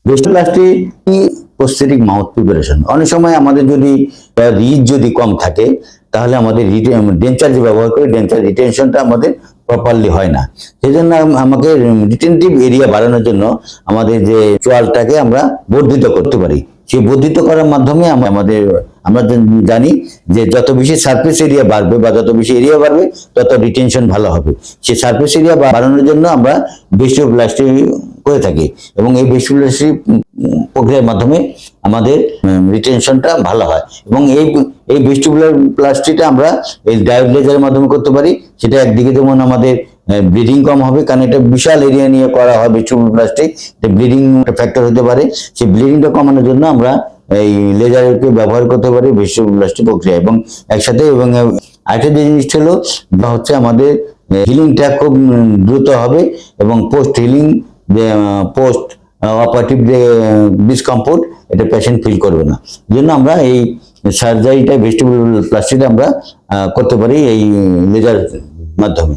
ভেস্টুপ্লাস্টি prosthetic mouth preparation. অনেক সময় আমাদের যদি রিচ যদি কম থাকে তাহলে আমাদের ডেঞ্চার যে ব্যবহার করে ডেঞ্চার রিটেনশনটা আমাদের প্রপারলি হয় না। সেই জন্য আমাকে রিটেনটিভ এরিয়া বাড়ানোর জন্য আমাদের যে চোয়ালটাকে আমরা বর্ধিত করতে পারি। সেই বর্ধিত করার মাধ্যমে আমরা জানি যে যত বেশি সারফেস এরিয়া বাড়বে বা যত বেশি এরিয়া বাড়বে তত রিটেনশন ভালো হবে। সেই সারফেস এরিয়া বাড়ানোর জন্য আমরা ভেস্টুপ্লাস্টি করে থাকি এবং এই ভেস্টুপ্লাস্টি প্রক্রিয়ার মাধ্যমে আমাদের রিটেনশনটা ভালো হয়। এবং এই ভেস্টুপ্লাস্টিটা আমরা এই ডায়োড লেজারের মাধ্যমে করতে পারি। সেটা একদিকে যেমন আমাদের ব্লিডিং কম হবে, কারণ এটা বিশাল এরিয়া নিয়ে করা হয় ভেস্টুপ্লাস্টি, ব্লিডিং ফ্যাক্টর হতে পারে। সেই ব্লিডিংটা কমানোর জন্য আমরা এই লেজারকে ব্যবহার করতে পারি ভেস্টুপ্লাস্টি প্রক্রিয়া। এবং একসাথে এবং আরেকটা যে জিনিসটা হচ্ছে আমাদের হিলিংটা খুব দ্রুত হবে এবং পোস্ট হিলিং যে পোস্ট অপারেটিভ যে ডিসকমফোর্ট এটা পেশেন্ট ফিল করবে না। এই জন্য আমরা এই সার্জারিটা ভেস্টিবুলার প্লাস্টিটা আমরা করতে পারি এই লেজার মাধ্যমে।